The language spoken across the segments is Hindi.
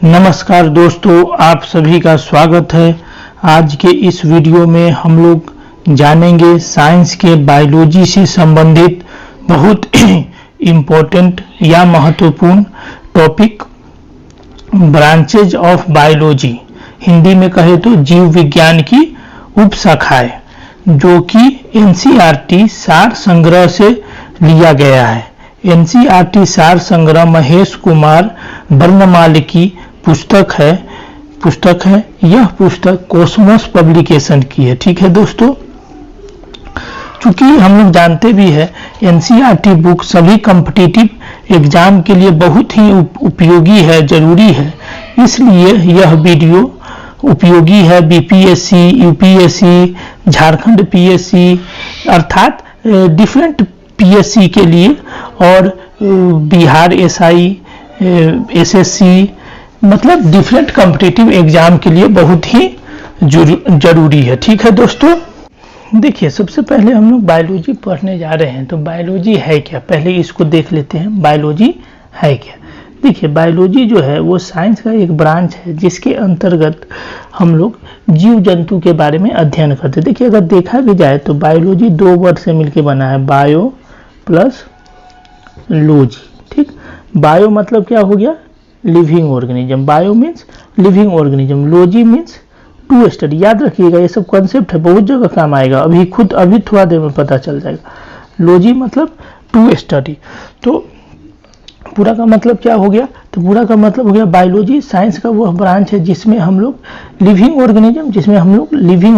नमस्कार दोस्तों, आप सभी का स्वागत है। आज के इस वीडियो में हम लोग जानेंगे साइंस के बायोलॉजी से संबंधित बहुत इम्पोर्टेंट या महत्वपूर्ण topic branches of biology, Hindi में कहे तो जीव विज्ञान की उपशाखाएं, जो कि एनसीईआरटी सार संग्रह से लिया गया है। एनसीईआरटी सार संग्रह महेश कुमार वर्णमाल की पुस्तक है। यह पुस्तक कॉस्मोस पब्लिकेशन की है। ठीक है दोस्तों, चूंकि हम लोग जानते भी है एनसीईआरटी बुक सभी कॉम्पिटिटिव एग्जाम के लिए बहुत ही उपयोगी है, जरूरी है। इसलिए यह वीडियो उपयोगी है बीपीएससी, यूपीएससी, झारखंड पीएससी अर्थात डिफरेंट पीएससी के लिए और बिहार एसआई, एसएससी मतलब डिफरेंट कॉम्पिटिटिव एग्जाम के लिए बहुत ही जरूरी है। ठीक है दोस्तों, देखिए सबसे पहले हम लोग बायोलॉजी पढ़ने जा रहे हैं, तो बायोलॉजी है क्या, पहले इसको देख लेते हैं। बायोलॉजी है क्या? देखिए बायोलॉजी जो है वो साइंस का एक ब्रांच है जिसके अंतर्गत हम लोग जीव जंतु के बारे में अध्ययन करते हैं। देखिए अगर देखा भी जाए तो बायोलॉजी दो वर्ड से मिलकर बना है, बायो प्लस लॉजी। ठीक, बायो मतलब क्या हो गया, living organism, bio means living organism, logy means to study. याद रखिएगा ये सब कॉन्सेप्ट है, बहुत जगह काम आएगा, अभी थोड़ा देर में पता चल जाएगा। लॉजी मतलब टू स्टडी, तो पूरा का मतलब क्या हो गया, तो पूरा का मतलब हो गया बायोलॉजी साइंस का वह ब्रांच है जिसमें हम लोग लिविंग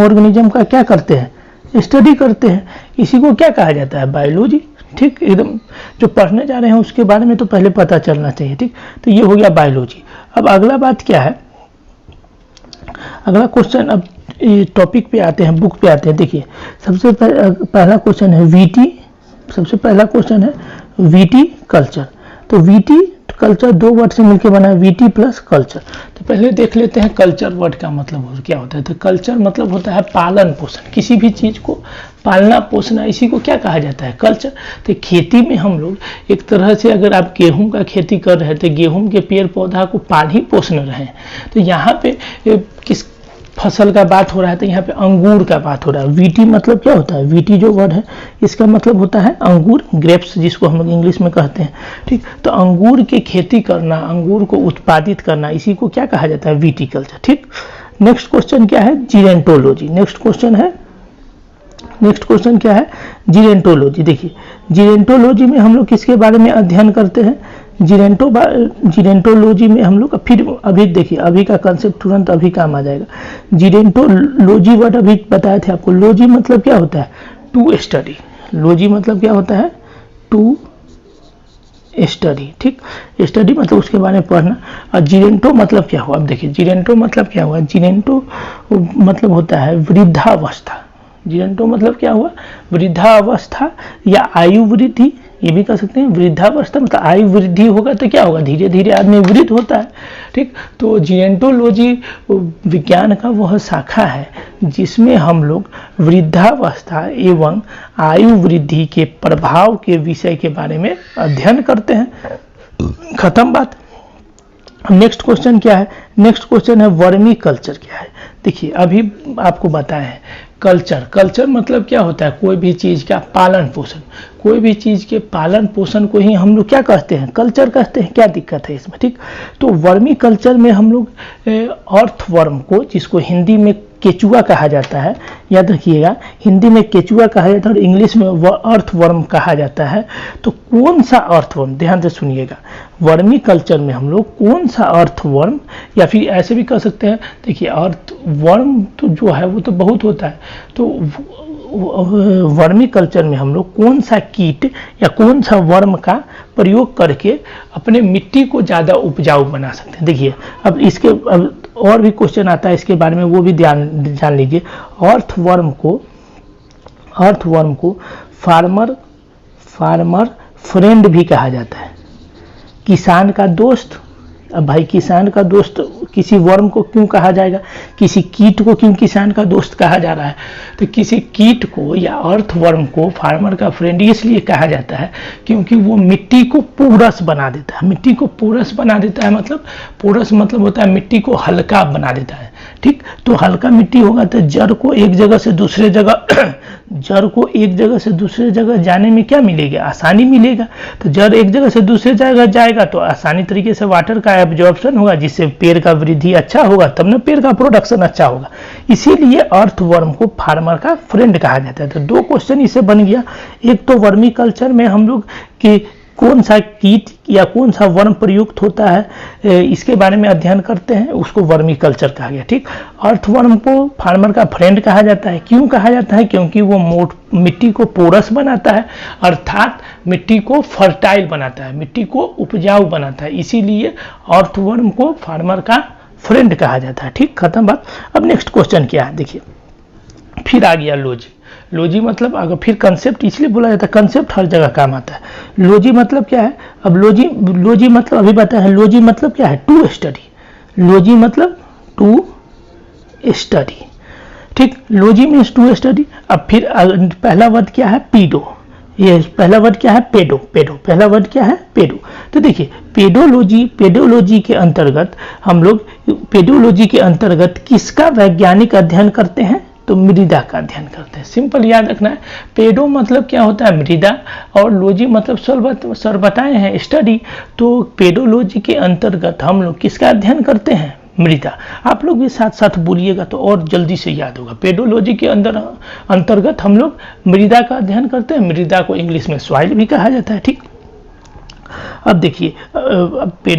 ऑर्गेनिज्म का क्या करते हैं, स्टडी करते हैं। इसी को क्या कहा जाता है, बायोलॉजी। ठीक, एकदम जो पढ़ने जा रहे हैं उसके बारे में तो पहले पता चलना चाहिए। ठीक, तो ये हो गया बायोलॉजी। अब अगला बात क्या है, अगला क्वेश्चन, अब टॉपिक पे आते हैं, बुक पे आते हैं। देखिए सबसे पहला क्वेश्चन है वीटी, सबसे पहला क्वेश्चन है वीटी कल्चर। तो वीटी कल्चर दो वर्ड से मिलकर बना है, वीटी प्लस कल्चर। तो पहले देख लेते हैं कल्चर वर्ड का मतलब क्या होता है। तो कल्चर मतलब होता है पालन पोषण, किसी भी चीज को पालना पोसना, इसी को क्या कहा जाता है, कल्चर। तो खेती में हम लोग एक तरह से, अगर आप गेहूं का खेती कर रहे थे, गेहूं के पेड़ पौधा को पाल ही पोषण रहे हैं, तो यहाँ पे किस फसल का बात हो रहा है, तो यहाँ पे अंगूर का बात हो रहा है। वीटी मतलब क्या होता है, वीटी जो वर्ड है इसका मतलब होता है अंगूर, ग्रेप्स जिसको हम लोग इंग्लिश में कहते हैं। ठीक, तो अंगूर की खेती करना, अंगूर को उत्पादित करना, इसी को क्या कहा जाता है, वीटिकल्चर। ठीक, नेक्स्ट क्वेश्चन क्या है, जीरेंटोलॉजी। नेक्स्ट क्वेश्चन क्या है, जीरेंटोलॉजी। देखिए जीरेंटोलॉजी में हम लोग किसके बारे में अध्ययन करते हैं, जीरेंटोलॉजी में हम लोग फिर अभी देखिए, अभी का कंसेप्ट तुरंत अभी काम आ जाएगा। जीरेंटोलॉजी वर्ड अभी बताए थे आपको, लॉजी मतलब क्या होता है, टू स्टडी। लॉजी मतलब क्या होता है, टू स्टडी। ठीक, स्टडी मतलब उसके बारे में पढ़ना। और जीरेंटो मतलब क्या हुआ, अब देखिए जीरेंटो मतलब क्या हुआ, जीरेंटो मतलब होता है वृद्धावस्था। जीरेंटो मतलब क्या हुआ, वृद्धावस्था या आयु वृद्धि, ये भी कह सकते हैं। वृद्धावस्था मतलब आयु वृद्धि होगा तो क्या होगा, धीरे धीरे आदमी वृद्ध होता है। ठीक, तो जीरेंटोलॉजी विज्ञान का वह शाखा है जिसमें हम लोग वृद्धावस्था एवं आयु वृद्धि के प्रभाव के विषय के बारे में अध्ययन करते हैं। खत्म बात। नेक्स्ट क्वेश्चन क्या है, नेक्स्ट क्वेश्चन है वर्मी कल्चर क्या है। देखिए अभी आपको बताया है कल्चर मतलब क्या होता है, कोई भी चीज का पालन पोषण, कोई भी चीज के पालन पोषण को ही हम लोग क्या कहते हैं, कल्चर कहते हैं। क्या दिक्कत है इसमें। ठीक, तो वर्मी कल्चर में हम लोग अर्थवर्म को, जिसको हिंदी में केचुआ कहा जाता है, याद रखिएगा हिंदी में केचुआ कहा जाता है और इंग्लिश में अर्थवर्म कहा जाता है। तो कौन सा अर्थवर्म, ध्यान से सुनिएगा, वर्मी कल्चर में हम लोग कौन सा अर्थवर्म, या फिर ऐसे भी कह सकते हैं, देखिए अर्थवर्म तो जो है वो तो बहुत होता है, तो वर्मी कल्चर में हम लोग कौन सा कीट या कौन सा वर्म का प्रयोग करके अपने मिट्टी को ज़्यादा उपजाऊ बना सकते हैं। देखिए अब इसके और भी क्वेश्चन आता है इसके बारे में, वो भी जान लीजिए। अर्थवर्म को फार्मर फ्रेंड भी कहा जाता है, किसान का दोस्त। अब भाई किसान का दोस्त किसी वर्म को क्यों कहा जाएगा, किसी कीट को क्यों किसान का दोस्त कहा जा रहा है, तो किसी कीट को या अर्थ वर्म को फार्मर का फ्रेंड इसलिए कहा जाता है क्योंकि वो मिट्टी को पोरस बना देता है। मिट्टी को पोरस बना देता है मतलब पोरस मतलब होता है मिट्टी को हल्का बना देता है। ठीक, तो हल्का मिट्टी होगा तो जड़ को एक जगह से दूसरे जगह जाने में क्या मिलेगा, आसानी मिलेगा। तो जड़ एक जगह से दूसरे जगह जाएगा तो आसानी तरीके से वाटर का एब्जॉर्प्शन होगा, जिससे पेड़ का वृद्धि अच्छा होगा, तब ना पेड़ का प्रोडक्शन अच्छा होगा। इसीलिए अर्थवर्म को फार्मर का फ्रेंड कहा जाता है। तो दो क्वेश्चन इससे बन गया। एक तो वर्मी कल्चर में हम लोग कि कौन सा कीट या कौन सा वर्म प्रयुक्त होता है इसके बारे में अध्ययन करते हैं, उसको वर्मी कल्चर कहा गया। ठीक, अर्थवर्म को फार्मर का फ्रेंड कहा जाता है। क्यों कहा जाता है, क्योंकि वो मिट्टी को पोरस बनाता है, अर्थात मिट्टी को फर्टाइल बनाता है, मिट्टी को उपजाऊ बनाता है। इसीलिए अर्थवर्म को फार्मर का फ्रेंड कहा जाता है। ठीक, खत्म बात। अब नेक्स्ट क्वेश्चन क्या है, देखिए फिर आ गया लोजी। लोजी मतलब अगर फिर कंसेप्ट इसलिए बोला जाता है, कंसेप्ट हर जगह काम आता है। लोजी मतलब क्या है, अब लोजी मतलब अभी बताया है, लोजी मतलब क्या है, टू स्टडी। लोजी मतलब टू स्टडी। ठीक, लोजी मीन्स टू स्टडी। अब फिर पहला वर्ड क्या है, पीडो। ये पहला वर्ड क्या है, पेडो। पहला वर्ड क्या है, पेडो। तो देखिए पेडोलॉजी के अंतर्गत हम लोग पेडोलॉजी के अंतर्गत किसका वैज्ञानिक अध्ययन करते हैं, तो मृदा का अध्ययन करते हैं। सिंपल याद रखना है, पेडो मतलब क्या होता है, मृदा, और लॉजी मतलब सर बताए हैं स्टडी। तो पेडोलॉजी के अंतर्गत हम लोग किसका अध्ययन करते हैं, मृदा। आप लोग भी साथ साथ बोलिएगा तो और जल्दी से याद होगा। पेडोलॉजी के अंतर्गत हम लोग मृदा का अध्ययन करते हैं। मृदा को इंग्लिश में सॉइल भी कहा जाता है। ठीक, अब देखिए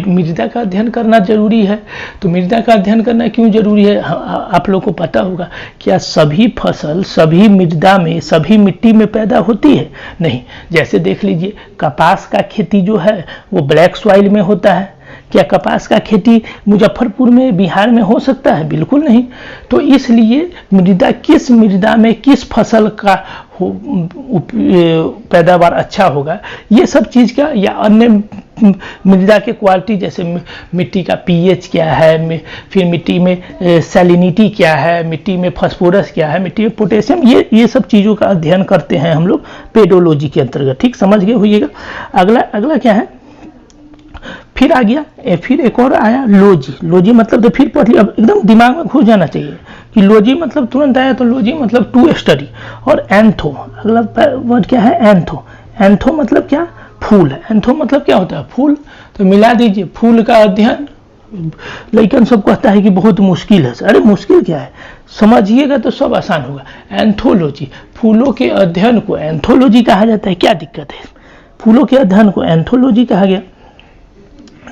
मृदा का अध्ययन करना जरूरी है। तो मृदा का अध्ययन करना क्यों जरूरी है, आप लोगों को पता होगा क्या सभी फसल सभी मृदा में सभी मिट्टी में पैदा होती है, नहीं। जैसे देख लीजिए कपास का खेती जो है वो ब्लैक सॉइल में होता है। क्या कपास का खेती मुजफ्फरपुर में बिहार में हो सकता है, बिल्कुल नहीं। तो इसलिए किस मृदा में किस फसल का पैदावार अच्छा होगा, ये सब चीज़ का, या अन्य मृदा के क्वालिटी जैसे मिट्टी का पीएच क्या है, फिर मिट्टी में सैलिनिटी क्या है, मिट्टी में फास्फोरस क्या है, मिट्टी में पोटेशियम, ये सब चीज़ों का अध्ययन करते हैं हम लोग पेडोलॉजी के अंतर्गत। ठीक, समझ गए होइएगा। अगला क्या है, फिर आ गया फिर एक और आया लोजी। लोजी मतलब तो फिर पढ़ लिया, अब एकदम दिमाग में घुस जाना चाहिए कि लोजी मतलब तुरंत आया तो लोजी मतलब टू स्टडी। और एंथो, अगला वर्ड क्या है, एंथो। एंथो मतलब क्या, फूल। एंथो मतलब क्या होता है, फूल। तो मिला दीजिए, फूल का अध्ययन लेकिन सब कहता है कि बहुत मुश्किल है। अरे मुश्किल क्या है, समझिएगा तो सब आसान होगा। एंथोलॉजी, फूलों के अध्ययन को एंथोलॉजी कहा जाता है। क्या दिक्कत है, फूलों के अध्ययन को एंथोलॉजी कहा गया।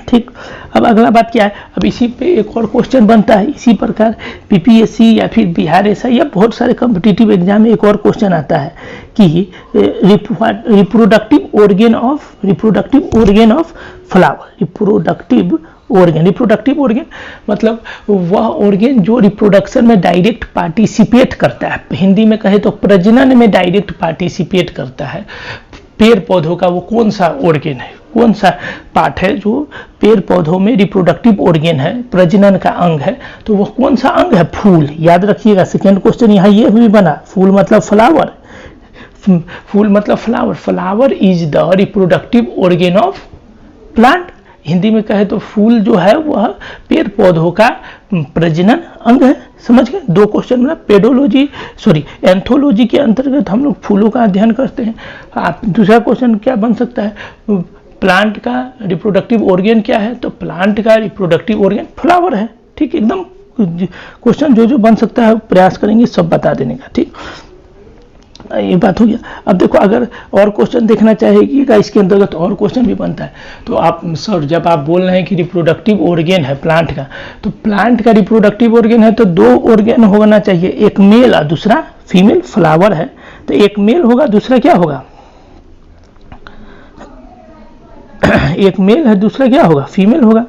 ठीक, अब अगला बात क्या है, अब इसी पे एक और क्वेश्चन बनता है। इसी प्रकार पीपीएससी या फिर बिहार ऐसा या बहुत सारे कॉम्पिटिटिव एग्जाम में एक और क्वेश्चन आता है कि reproductive organ of flower. Reproductive organ मतलब वह ऑर्गेन जो रिप्रोडक्शन में डायरेक्ट पार्टिसिपेट करता है। हिंदी में कहे तो प्रजनन में डायरेक्ट पार्टिसिपेट करता है। पेड़ पौधों का वो कौन सा ऑर्गेन है, कौन सा पार्ट है जो पेड़ पौधों में रिप्रोडक्टिव ऑर्गेन है, प्रजनन का अंग है, तो वह कौन सा अंग है, फूल। याद रखिएगा, सेकेंड क्वेश्चन यहाँ ये भी बना, फूल मतलब फ्लावर। फूल मतलब flower. Flower is the reproductive organ of plant. Hindi में कहे तो फूल जो है वह पेड़ पौधों का प्रजनन अंग है। समझ गए, दो क्वेश्चन मतलब एंथोलॉजी के अंतर्गत हम लोग फूलों का अध्ययन करते हैं। आप दूसरा क्वेश्चन क्या बन सकता है, प्लांट का रिप्रोडक्टिव ऑर्गेन क्या है, तो प्लांट का रिप्रोडक्टिव ऑर्गेन फ्लावर है। ठीक, एकदम क्वेश्चन जो बन सकता है प्रयास करेंगे सब बता देने का। ठीक, ये बात हो गया। अब देखो अगर और क्वेश्चन देखना चाहेगा इसके अंतर्गत और क्वेश्चन भी बनता है। तो आप सर जब आप बोल रहे हैं कि रिप्रोडक्टिव ऑर्गेन है प्लांट का, तो प्लांट का रिप्रोडक्टिव ऑर्गेन है तो दो ऑर्गेन होना चाहिए, एक मेल और दूसरा फीमेल। फ्लावर है तो एक मेल होगा, दूसरा क्या होगा, एक मेल है दूसरा क्या होगा, फीमेल होगा।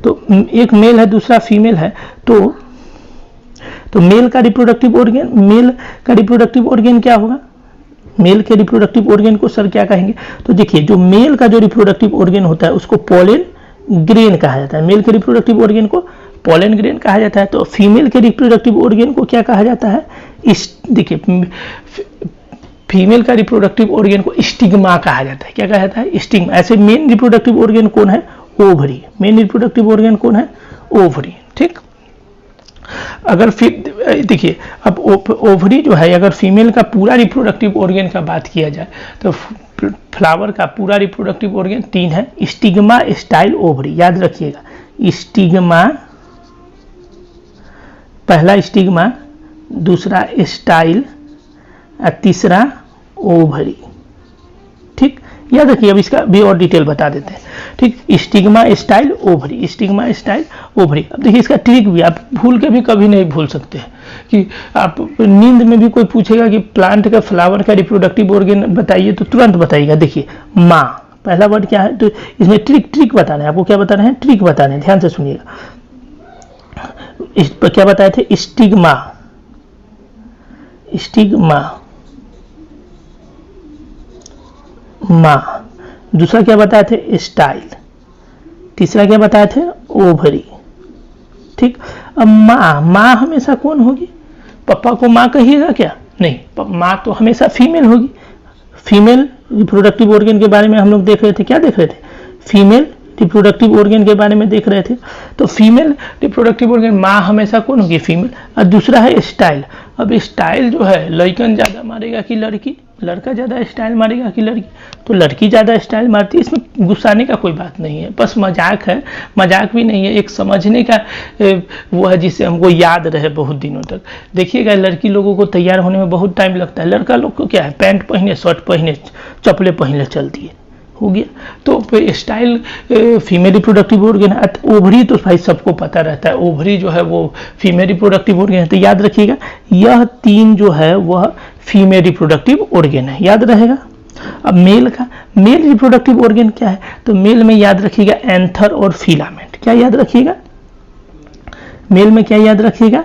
तो एक मेल है दूसरा फीमेल है, तो मेल का रिप्रोडक्टिव ऑर्गेन क्या होगा, मेल के रिप्रोडक्टिव ऑर्गेन को सर क्या कहेंगे, तो देखिए जो मेल का जो रिप्रोडक्टिव ऑर्गेन होता है उसको पोलन ग्रेन कहा जाता है। मेल के रिप्रोडक्टिव ऑर्गेन को पोलन ग्रेन कहा जाता है। तो फीमेल के रिप्रोडक्टिव ऑर्गन को क्या कहा जाता है? देखिए, फीमेल का रिप्रोडक्टिव ऑर्गन को स्टिग्मा कहा जाता है। क्या कहा जाता है? स्टिग्मा। ऐसे मेन रिप्रोडक्टिव ऑर्गन कौन है? ओवरी। मेन रिप्रोडक्टिव ऑर्गन कौन है? ओवरी। ठीक। अगर फिर देखिए, अब ओवरी जो है, अगर फीमेल का पूरा रिप्रोडक्टिव ऑर्गन का बात किया जाए तो फ्लावर का पूरा रिप्रोडक्टिव ऑर्गन 3 है: स्टिग्मा, स्टाइल, ओवरी। याद रखिएगा, स्टिग्मा, पहला स्टिग्मा, दूसरा स्टाइल और तीसरा ओवरी। ठीक, याद रखिए। अब इसका भी और डिटेल बता देते हैं। ठीक, stigma, style, ovary, stigma, style, ovary. अब देखिए, इसका ट्रिक भी आप भूल के भी कभी नहीं भूल सकते हैं कि आप नींद में भी कोई पूछेगा कि प्लांट का, फ्लावर का रिप्रोडक्टिव ऑर्गन बताइए, तो तुरंत बताइएगा। देखिए, माँ पहला वर्ड क्या है, तो इसमें ट्रिक बताना है आपको। क्या बताना है? ट्रिक बताना है। ध्यान से सुनिएगा। इस पर क्या बताए थे? स्टिग्मा, स्टिग्मा, माँ। दूसरा क्या बताए थे? स्टाइल। तीसरा क्या बताए थे? ओवरी। ठीक। अब माँ हमेशा कौन होगी? पापा को माँ कहिएगा क्या? नहीं, माँ तो हमेशा फीमेल होगी। फीमेल रिप्रोडक्टिव ऑर्गन के बारे में हम लोग देख रहे थे। क्या देख रहे थे? फीमेल रिप्रोडक्टिव ऑर्गन के बारे में देख रहे थे। तो फीमेल रिप्रोडक्टिव ऑर्गन, माँ हमेशा कौन होगी? फीमेल। और दूसरा है स्टाइल। अब स्टाइल जो है, लड़कन ज्यादा मारेगा कि लड़की? लड़का ज्यादा स्टाइल मारेगा कि लड़की? तो लड़की ज्यादा स्टाइल मारती है। इसमें गुस्साने का कोई बात नहीं है, बस मजाक है। मजाक भी नहीं है, एक समझने का वो है जिससे हमको याद रहे बहुत दिनों तक। देखिएगा, लड़की लोगों को तैयार होने में बहुत टाइम लगता है। लड़का लोग को क्या है? पैंट पहने, शर्ट पहने, चप्पलें पहने चलती है, हो गया। तो स्टाइल फीमेल रिप्रोडक्टिव ऑर्गन है। ओवरी तो भाई सबको पता रहता है, ओवरी जो है वो फीमेल रिप्रोडक्टिव ऑर्गन है। तो याद रखिएगा, यह 3 जो है वह फीमेल रिप्रोडक्टिव ऑर्गन है। याद रहेगा। अब मेल का, मेल रिप्रोडक्टिव ऑर्गन क्या है? तो मेल में याद रखिएगा एंथर और फिलामेंट। क्या याद रखिएगा? मेल में क्या याद रखिएगा?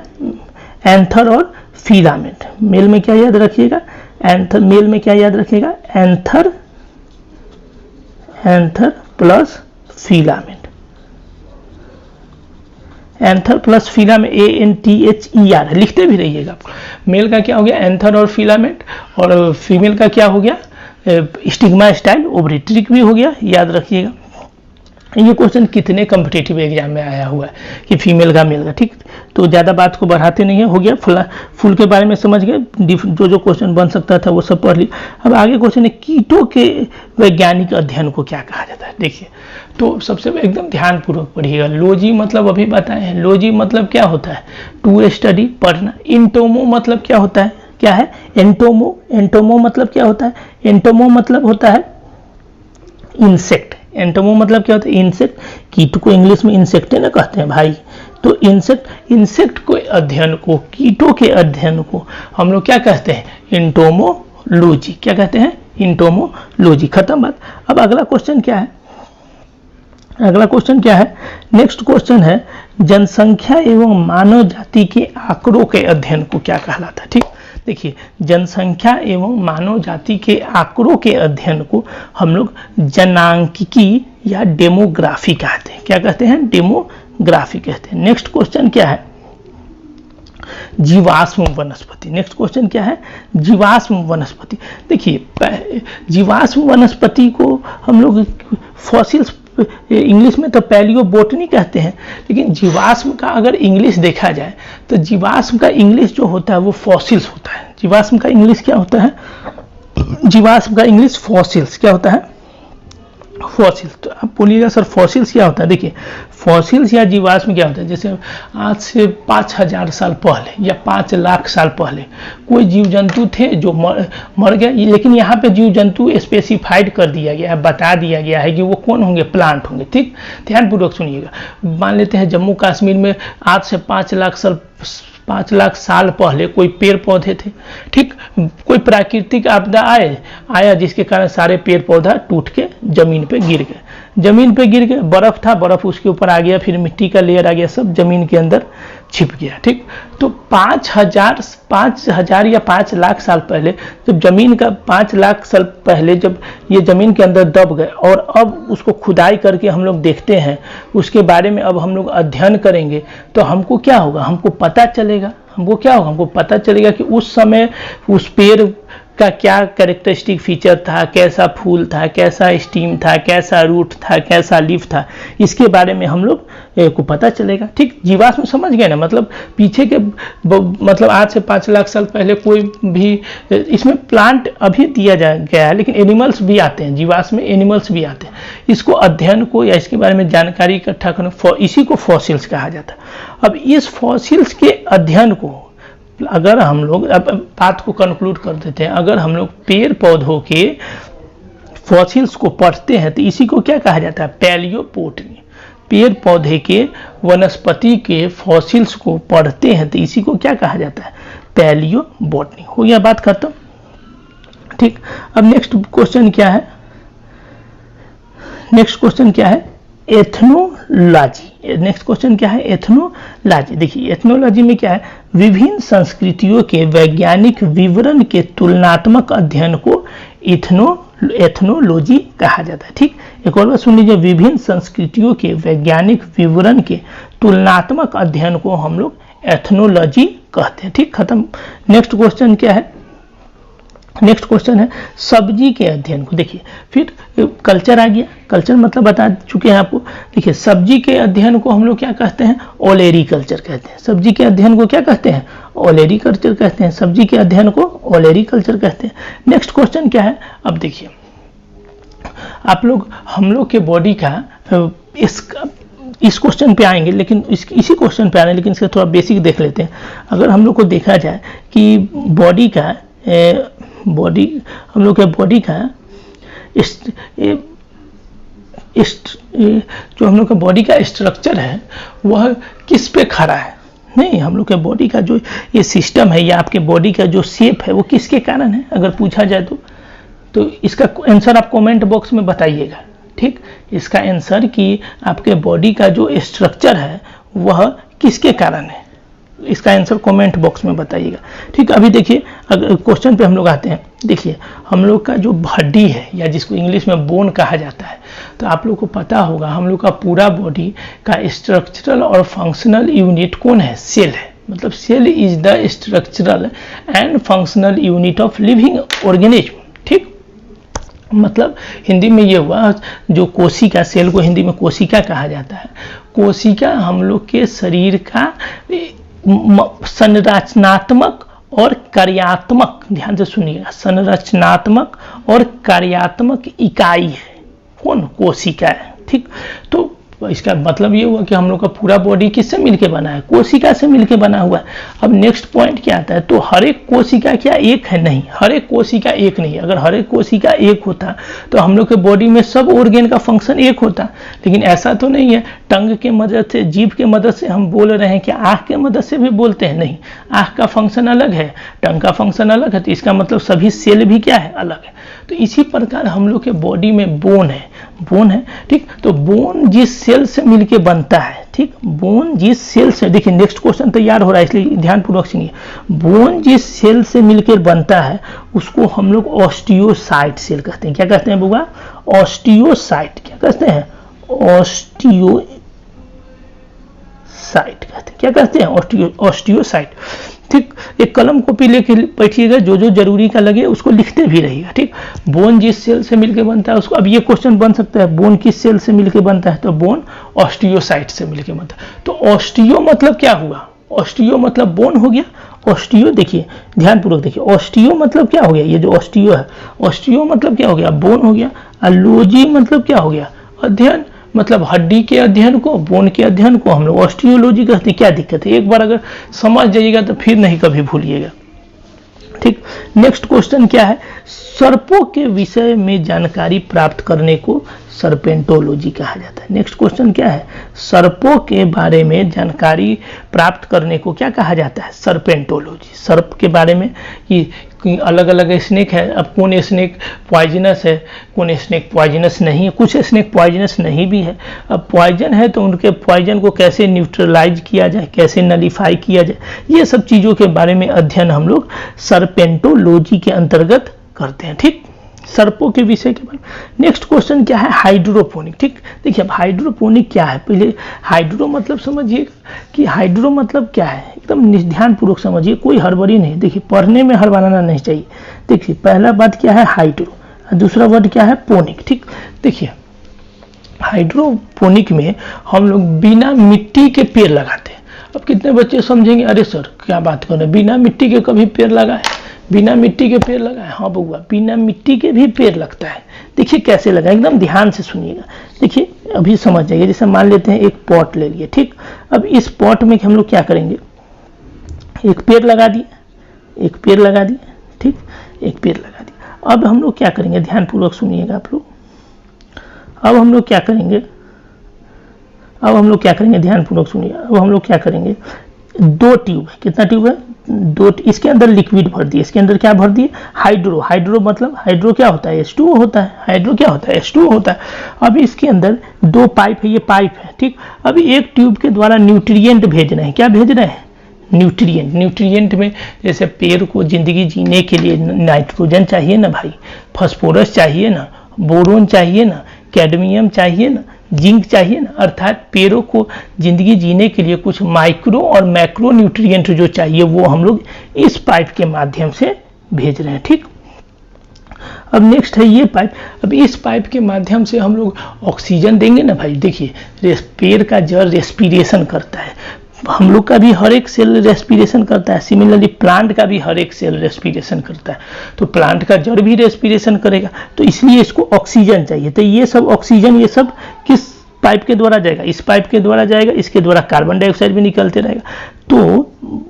एंथर और फिलामेंट। मेल में क्या याद रखिएगा? एंथर। मेल में क्या याद रखिएगा? Anther, anther plus filament. Anther plus filament, ANTHER, लिखते भी रहिएगा। मेल का क्या हो गया? एंथर और फिलामेंट। और फीमेल का क्या हो गया? Stigma, style, ovary. ट्रिक भी हो गया, याद रखिएगा। ये क्वेश्चन कितने कॉम्पिटिटिव एग्जाम में आया हुआ है कि फीमेल का, मेल का। ठीक, तो ज़्यादा बात को बढ़ाते नहीं है, हो गया। फूल के बारे में समझ गए, जो क्वेश्चन बन सकता था वो सब पढ़ लिया। अब आगे क्वेश्चन है, कीटों के वैज्ञानिक अध्ययन को क्या कहा जाता है? देखिए, तो सबसे एकदम ध्यानपूर्वक पढ़िएगा। लोजी मतलब अभी बताए हैं। लोजी मतलब क्या होता है? टू स्टडी, पढ़ना। इंटोमो मतलब क्या होता है? क्या है? एंटोमो। एंटोमो मतलब क्या होता है? एंटोमो मतलब होता है इंसेक्ट। एंटोमो मतलब क्या होता है? इंसेक्ट। कीट को इंग्लिश में इंसेक्टे ना कहते हैं भाई। तो इंसेक्ट को अध्ययन को, कीटों के अध्ययन को हम लोग क्या कहते हैं? एंटोमोलॉजी। क्या कहते हैं? एंटोमोलॉजी। खत्म बात। अब अगला क्वेश्चन क्या है? अगला क्वेश्चन क्या है? नेक्स्ट क्वेश्चन है, जनसंख्या एवं मानव जाति के आंकड़ों के अध्ययन को क्या कहलाता है? ठीक, देखिए, जनसंख्या एवं मानव जाति के आंकड़ों के अध्ययन को हम लोग जनांकिकी या डेमोग्राफी कहते हैं। क्या कहते हैं? डेमोग्राफी कहते हैं। नेक्स्ट क्वेश्चन क्या है? जीवाश्म वनस्पति। नेक्स्ट क्वेश्चन क्या है? जीवाश्म वनस्पति। देखिए, जीवाश्म वनस्पति को हम लोग फॉसिल्स, इंग्लिश में तो पैलियोबोटनी कहते हैं, लेकिन जीवाश्म का अगर इंग्लिश देखा जाए तो जीवाश्म का इंग्लिश जो होता है वो फॉसिल्स होता है। जीवाश्म का इंग्लिश क्या होता है? जीवाश्म का इंग्लिश फॉसिल्स। क्या होता है? फॉसिल्स। तो आप बोलिएगा सर फॉसिल्स क्या होता है? देखिए, फॉसिल्स या जीवाश्म क्या होता है? जैसे आज से 5000 साल पहले या 5 लाख साल पहले कोई जीव जंतु थे जो मर गए, लेकिन यहाँ पे जीव जंतु स्पेसिफाइड कर दिया गया है, बता दिया गया है कि वो कौन होंगे? प्लांट होंगे। ठीक, ध्यानपूर्वक सुनिएगा। मान लेते हैं जम्मू कश्मीर में आज से 5 लाख साल पहले कोई पेड़ पौधे थे। ठीक, कोई प्राकृतिक आपदा आया जिसके कारण सारे पेड़ पौधा टूट के जमीन पे गिर गए। जमीन पे गिर गए, बर्फ था, बर्फ उसके ऊपर आ गया, फिर मिट्टी का लेयर आ गया, सब जमीन के अंदर छिप गया। ठीक, तो 5,000 या 5 लाख साल पहले जब जमीन का 5 लाख साल पहले जब ये जमीन के अंदर दब गए और अब उसको खुदाई करके हम लोग देखते हैं, उसके बारे में अब हम लोग अध्ययन करेंगे, तो हमको क्या होगा, हमको पता चलेगा, हमको पता चलेगा कि उस समय उस पेड़ का क्या कैरेक्टरिस्टिक फीचर था, कैसा फूल था, कैसा स्टीम था, कैसा रूट था, कैसा लीफ था, इसके बारे में हम लोग को पता चलेगा। ठीक, जीवाश्म समझ गए ना, मतलब पीछे के मतलब आज से 5 लाख साल पहले कोई भी, इसमें प्लांट अभी दिया गया है, लेकिन एनिमल्स भी आते हैं, जीवाश्म में एनिमल्स भी आते हैं। इसको अध्ययन को या इसके बारे में जानकारी इकट्ठा करना, इसी को फॉसिल्स कहा जाता है। अब इस फॉसिल्स के अध्ययन को अगर हम लोग, अब बात को कंक्लूड कर देते हैं, अगर हम लोग पेड़ पौधों के फॉसिल्स को पढ़ते हैं तो इसी को क्या कहा जाता है, पैलियोबोटनी। पेड़ पौधे के वनस्पति के फॉसिल्स को पढ़ते हैं तो इसी को क्या कहा जाता है, पैलियोबोटनी। हो गया बात खत्म। ठीक, अब नेक्स्ट क्वेश्चन क्या है, एथनोलॉजी। नेक्स्ट क्वेश्चन क्या है, एथनोलॉजी। देखिए एथनोलॉजी में क्या है, विभिन्न संस्कृतियों के वैज्ञानिक विवरण के तुलनात्मक अध्ययन को एथनोलॉजी कहा जाता है। ठीक, एक और बात सुन लीजिए, विभिन्न संस्कृतियों के वैज्ञानिक विवरण के तुलनात्मक अध्ययन को हम लोग एथनोलॉजी कहते हैं। ठीक, खत्म। नेक्स्ट क्वेश्चन क्या है, नेक्स्ट क्वेश्चन है सब्जी के अध्ययन को। देखिए फिर कल्चर आ गया, कल्चर मतलब बता चुके हैं आपको। देखिए सब्जी के अध्ययन को हम लोग क्या कहते हैं, ओलेरी कल्चर कहते हैं। सब्जी के अध्ययन को क्या कहते हैं, ओलेरी कल्चर कहते हैं। सब्जी के अध्ययन को ओलेरी कल्चर कहते हैं। नेक्स्ट क्वेश्चन क्या है, अब देखिए आप लोग, हम लोग के बॉडी का इस क्वेश्चन पे आएंगे, लेकिन इसी क्वेश्चन पे आने, लेकिन इसका थोड़ा बेसिक देख लेते हैं। अगर हम लोग को देखा जाए कि बॉडी हम लोग के बॉडी का जो हम लोग का बॉडी का स्ट्रक्चर है वह किस पे खड़ा है, नहीं, हम लोग के बॉडी का जो ये सिस्टम है या आपके बॉडी का जो शेप है वो किसके कारण है, अगर पूछा जाए तो इसका आंसर आप कमेंट बॉक्स में बताइएगा। ठीक, इसका आंसर कि आपके बॉडी का जो स्ट्रक्चर है वह किसके कारण है, इसका आंसर कमेंट बॉक्स में बताइएगा। ठीक, अभी देखिए अगर क्वेश्चन पे हम लोग आते हैं। देखिए हम लोग का जो हड्डी है या जिसको इंग्लिश में बोन कहा जाता है, तो आप लोग को पता होगा हम लोग का पूरा बॉडी का स्ट्रक्चरल और फंक्शनल यूनिट कौन है, सेल है। मतलब cell is the structural and functional unit of living organism. ठीक, मतलब हिंदी में ये हुआ, जो कोशिका, सेल को हिंदी में कोशिका कहा जाता है। कोशिका हम लोग के शरीर का संरचनात्मक और कार्यात्मक, ध्यान से सुनिएगा, संरचनात्मक और कार्यात्मक इकाई है। कौन, कोशिका है। ठीक, तो इसका मतलब ये हुआ कि हम लोग का पूरा बॉडी किससे मिलके बना है, कोशिका से मिलके बना हुआ है। अब नेक्स्ट पॉइंट क्या आता है, तो हर एक कोशिका क्या एक है, नहीं, हर एक कोशिका एक नहीं है। अगर हर एक कोशिका एक होता तो हम लोग के बॉडी में सब ऑर्गेन का फंक्शन एक होता, लेकिन ऐसा तो नहीं है। टंग के मदद से, जीभ के मदद से हम बोल रहे हैं कि आँख के मदद से भी बोलते हैं, नहीं, आँख का फंक्शन अलग है, टंग का फंक्शन अलग है, तो इसका मतलब सभी सेल भी क्या है, अलग है। तो इसी प्रकार हम लोग के बॉडी में बोन है। ठीक, तो बोन जिस सेल से मिलके बनता है, ठीक, बोन जिस सेल से, देखिए नेक्स्ट क्वेश्चन तैयार हो रहा है इसलिए ध्यान पूर्वक सुनिए। बोन जिस सेल से मिलकर बनता है उसको हम लोग ऑस्टियोसाइट सेल कहते हैं। क्या कहते हैं बुआ, ऑस्टियोसाइट। क्या कहते हैं, ऑस्टियोसाइट कहते हैं। क्या कहते हैं, ऑस्टियोसाइट। ठीक, एक कलम कॉपी लेके बैठिएगा, जो जो जरूरी का लगे उसको लिखते भी रहिएगा। ठीक, बोन जिस सेल से मिलकर बनता है उसको, अब ये क्वेश्चन बन सकता है, बोन किस सेल से मिलकर बनता है, तो बोन ऑस्टियोसाइट से मिलकर बनता है। तो ऑस्टियो मतलब क्या हुआ, ऑस्टियो मतलब बोन हो गया। ऑस्टियो, देखिए ध्यान पूर्वक देखिए, ऑस्टियो मतलब क्या हो गया, ये जो ऑस्टियो है, ऑस्टियो मतलब क्या हो गया, बोन हो गया। लॉजी मतलब क्या हो गया, अध्ययन, मतलब हड्डी के अध्ययन को, बोन के अध्ययन को हम लोग ऑस्टियोलॉजी कहते हैं। क्या दिक्कत है, एक बार अगर समझ जाइएगा तो फिर नहीं कभी भूलिएगा। ठीक, नेक्स्ट क्वेश्चन क्या है, सर्पों के विषय में जानकारी प्राप्त करने को सर्पेंटोलॉजी कहा जाता है। है। नेक्स्ट क्वेश्चन क्या है, सर्पों के बारे में जानकारी प्राप्त करने को क्या कहा जाता है, सर्पेंटोलॉजी। सर्प के बारे में कि अलग अलग स्नेक है, अब कौन स्नेक पॉइजनस है, कौन स्नेक पॉइजनस नहीं है, कुछ स्नेक पॉइजनस नहीं भी है। अब पॉइजन है तो उनके पॉइजन को कैसे न्यूट्रलाइज किया जाए, कैसे नलीफाई किया जाए, ये सब चीज़ों के बारे में अध्ययन हम लोग सर्पेंटोलॉजी के अंतर्गत करते हैं। ठीक, सर्पों के विषय के बारे में। नेक्स्ट क्वेश्चन क्या है, हाइड्रोपोनिक। ठीक, देखिए अब हाइड्रोपोनिक क्या है, पहले हाइड्रो मतलब समझिएगा कि हाइड्रो मतलब क्या है, एकदम ध्यान पूर्वक समझिए, कोई हड़बड़ी नहीं। देखिए पढ़ने में हड़बड़ाना नहीं चाहिए। देखिए पहला बात क्या है हाइड्रो, दूसरा वर्ड क्या है पोनिक। ठीक, देखिए हाइड्रोपोनिक में हम लोग बिना मिट्टी के पेड़ लगाते हैं। अब कितने बच्चे समझेंगे, अरे सर क्या बात कर रहे हैं, बिना मिट्टी के कभी पेड़ लगाए, बिना मिट्टी के पेड़ लगाए। हाँ बउआ, बिना मिट्टी के भी पेड़ लगता है। देखिए कैसे लगा, एकदम ध्यान से सुनिएगा। देखिए अभी समझ जाइए, जैसे मान लेते हैं एक पॉट ले लिए। ठीक, अब इस पॉट में हम लोग क्या करेंगे, एक पेड़ लगा दिए, एक पेड़ लगा दिए। ठीक, एक पेड़ लगा दिया। अब हम लोग क्या करेंगे, ध्यानपूर्वक सुनिएगा आप लोग। अब हम लोग क्या करेंगे, अब हम लोग क्या करेंगे, ध्यानपूर्वक सुनिए। अब हम लोग क्या करेंगे, दो ट्यूब है, कितना ट्यूब है, दो, इसके अंदर लिक्विड भर दिए, इसके अंदर क्या भर दिए, हाइड्रो। हाइड्रो मतलब हाइड्रो क्या होता है, H2O होता है। हाइड्रो क्या होता है, H2O होता है। अब इसके अंदर दो पाइप है, ये पाइप है। ठीक, अब एक ट्यूब के द्वारा न्यूट्रिएंट भेज रहे हैं, क्या भेज रहे हैं, न्यूट्रिएंट। न्यूट्रिएंट में जैसे पेड़ को जिंदगी जीने के लिए नाइट्रोजन चाहिए ना भाई, फास्फोरस चाहिए ना, बोरोन चाहिए ना, कैडमियम चाहिए ना, जिंक चाहिए ना, अर्थात पेड़ों को जिंदगी जीने के लिए कुछ माइक्रो और मैक्रो न्यूट्रिएंट जो चाहिए वो हम लोग इस पाइप के माध्यम से भेज रहे हैं। ठीक, अब नेक्स्ट है ये पाइप। अब इस पाइप के माध्यम से हम लोग ऑक्सीजन देंगे ना भाई। देखिए पेड़ का जड़ रेस्पिरेशन करता है, हम लोग का भी हर एक सेल रेस्पिरेशन करता है, सिमिलरली प्लांट का भी हर एक सेल रेस्पिरेशन करता है। तो प्लांट का जड़ भी रेस्पिरेशन करेगा, तो इसलिए इसको ऑक्सीजन चाहिए। तो ये सब ऑक्सीजन, ये सब किस पाइप के द्वारा जाएगा, इस पाइप के द्वारा जाएगा। इसके द्वारा कार्बन डाइऑक्साइड भी निकलते रहेगा। तो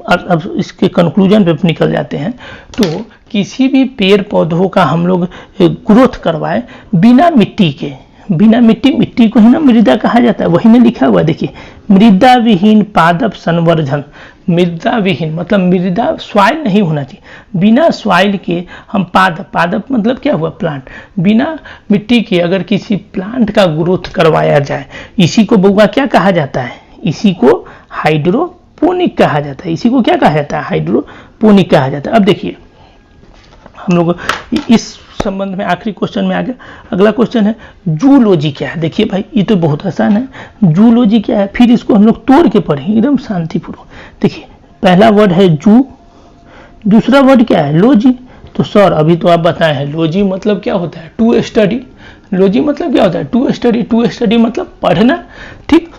अब इसके कंक्लूजन पे निकल जाते हैं। तो किसी भी पेड़ पौधों का हम लोग ग्रोथ करवाए बिना मिट्टी के, बिना मिट्टी, मिट्टी को ही ना मृदा कहा जाता है, वही ने लिखा हुआ। देखिए मृदा विहीन पादप संवर्धन, मृदा विहीन मतलब मृदा, सॉइल नहीं होना चाहिए, बिना सॉइल के हम पादप, पादप मतलब क्या हुआ, प्लांट, बिना मिट्टी के अगर किसी प्लांट का ग्रोथ करवाया जाए, इसी को बउआ क्या कहा जाता है, इसी को हाइड्रोपोनिक कहा जाता है। इसी को क्या कहा जाता है, हाइड्रोपोनिक कहा जाता है। अब देखिए हम लोग इस संबंध में आखिरी क्वेश्चन में आ गया। अगला क्वेश्चन है जूलॉजी क्या है। देखिए भाई ये तो बहुत आसान है, जूलॉजी क्या है, फिर इसको हम लोग तोड़ के पढ़ेंगे एकदम शांतिपूर्वक। देखिए पहला वर्ड है जू, दूसरा वर्ड क्या है, लॉजी। तो सर अभी तो आप बताए हैं, लॉजी मतलब क्या होता है, टू स्टडी। लॉजी मतलब क्या होता है, टू स्टडी। टू स्टडी मतलब पढ़ना। ठीक,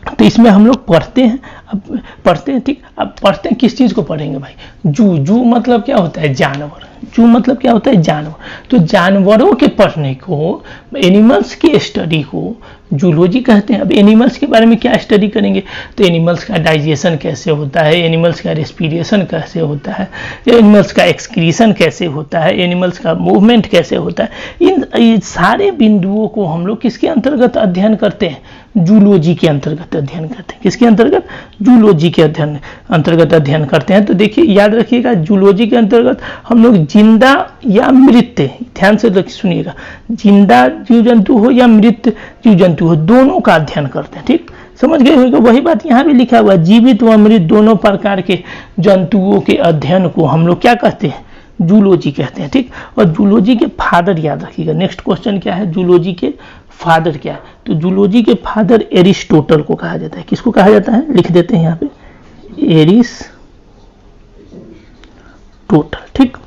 तो इसमें हम लोग पढ़ते हैं, अब पढ़ते हैं। ठीक, अब पढ़ते हैं, किस चीज़ को पढ़ेंगे भाई, जू। जू मतलब क्या होता है, जानवर। जू मतलब क्या होता है, जानवर। तो जानवरों के पढ़ने को, एनिमल्स की स्टडी को जूलॉजी कहते हैं। अब एनिमल्स के बारे में क्या स्टडी करेंगे, तो एनिमल्स का डाइजेशन कैसे होता है, एनिमल्स का रेस्पिरेशन कैसे होता है, एनिमल्स का एक्सक्रीशन कैसे होता है, एनिमल्स का मूवमेंट कैसे होता है, इन सारे बिंदुओं को हम लोग किसके अंतर्गत अध्ययन करते हैं, जूलॉजी के अंतर्गत अध्ययन करते हैं। किसके अंतर्गत, जूलॉजी के अंतर्गत अध्ययन करते हैं। तो देखिए याद रखिएगा, जूलॉजी के अंतर्गत हम लोग जिंदा या मृत, ध्यान से सुनिएगा, जिंदा जीव जंतु हो या मृत जीव जंतु हो, दोनों का अध्ययन करते हैं। ठीक, समझ गए होगा। वही बात यहाँ भी लिखा हुआ है, जीवित व मृत दोनों प्रकार के जंतुओं के अध्ययन को हम लोग क्या कहते हैं, जूलॉजी कहते हैं। ठीक, और जूलॉजी के फादर याद रखिएगा। नेक्स्ट क्वेश्चन क्या है, जूलॉजी के फादर क्या है, तो जूलॉजी के फादर एरिस्टोटल को कहा जाता है। किसको कहा जाता है, लिख देते हैं यहाँ पे, एरिस्टोटल। ठीक,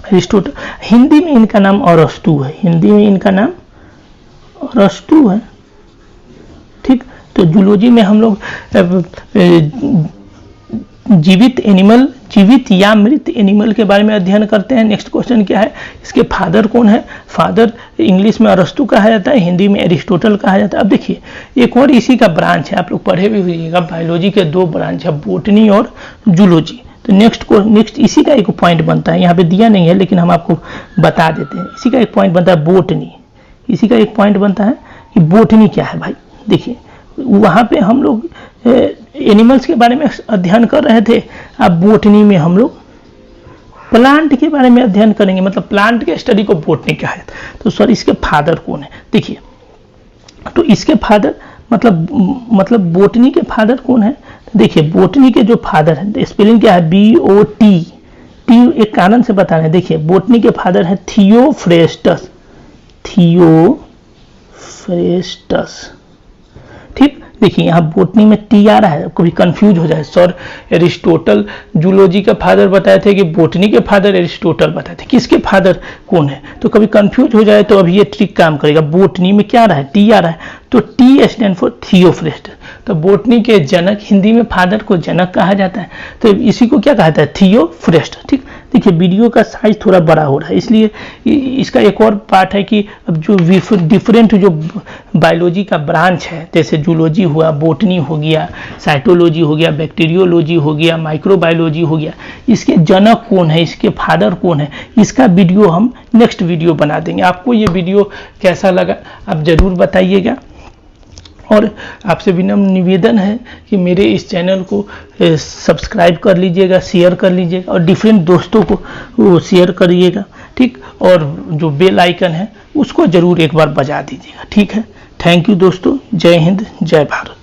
एरिस्टोटल। हिंदी में इनका नाम अरस्तु है, हिंदी में इनका नाम अरस्तु है। ठीक, तो जूलॉजी में हम लोग जीवित एनिमल, जीवित या मृत एनिमल के बारे में अध्ययन करते हैं। नेक्स्ट क्वेश्चन क्या है, इसके फादर कौन है, फादर इंग्लिश में अरस्तु कहा जाता है, हिंदी में एरिस्टोटल कहा जाता है। अब देखिए एक और इसी का ब्रांच है, आप लोग पढ़े भी हुईगा, बायोलॉजी के दो ब्रांच है, बोटनी और जूलॉजी। तो नेक्स्ट इसी का एक पॉइंट बनता है, यहाँ पे दिया नहीं है लेकिन हम आपको बता देते हैं, इसी का एक पॉइंट बनता है बोटनी। इसी का एक पॉइंट बनता है कि बोटनी क्या है भाई। देखिए वहाँ पे हम लोग एनिमल्स के बारे में अध्ययन कर रहे थे, अब बोटनी में हम लोग प्लांट के बारे में अध्ययन करेंगे, मतलब प्लांट के स्टडी को बोटनी कहा है। तो सर इसके फादर कौन है? देखिए तो इसके फादर मतलब बोटनी के फादर कौन है? देखिए बोटनी के जो फादर है, स्पेलिंग क्या है? BOT, टी एक कारण से बता रहे हैं। देखिए बोटनी के फादर है थियोफ्रेस्टस, ठीक। देखिए यहाँ बोटनी में टी आ रहा है, कभी कंफ्यूज हो जाए। सर एरिस्टोटल जूलॉजी का फादर बताए थे कि बोटनी के फादर एरिस्टोटल बताए थे, किसके फादर कौन है? तो कभी कंफ्यूज हो जाए तो अभी ये ट्रिक काम करेगा। बोटनी में क्या आ रहा है? टी आ रहा है, तो टी स्टैंड फॉर थियोफ्रेस्टस। तो बोटनी के जनक, हिंदी में फादर को जनक कहा जाता है, तो इसी को क्या कहता है? थियोफ्रेस्टस, ठीक। देखिए वीडियो का साइज थोड़ा बड़ा हो रहा है, इसलिए इसका एक और पार्ट है कि अब जो डिफरेंट जो बायोलॉजी का ब्रांच है, जैसे जूलॉजी हुआ, बोटनी हो गया, साइटोलॉजी हो गया, बैक्टीरियोलॉजी हो गया, माइक्रोबायोलॉजी हो गया, इसके जनक कौन है, इसके फादर कौन है, इसका वीडियो हम नेक्स्ट वीडियो बना देंगे। आपको ये वीडियो कैसा लगा आप ज़रूर बताइएगा, और आपसे विनम्र निवेदन है कि मेरे इस चैनल को सब्सक्राइब कर लीजिएगा, शेयर कर लीजिएगा, और डिफरेंट दोस्तों को वो शेयर करिएगा, ठीक। और जो बेल आइकन है उसको ज़रूर एक बार बजा दीजिएगा, ठीक है। थैंक यू दोस्तों, जय हिंद, जय भारत।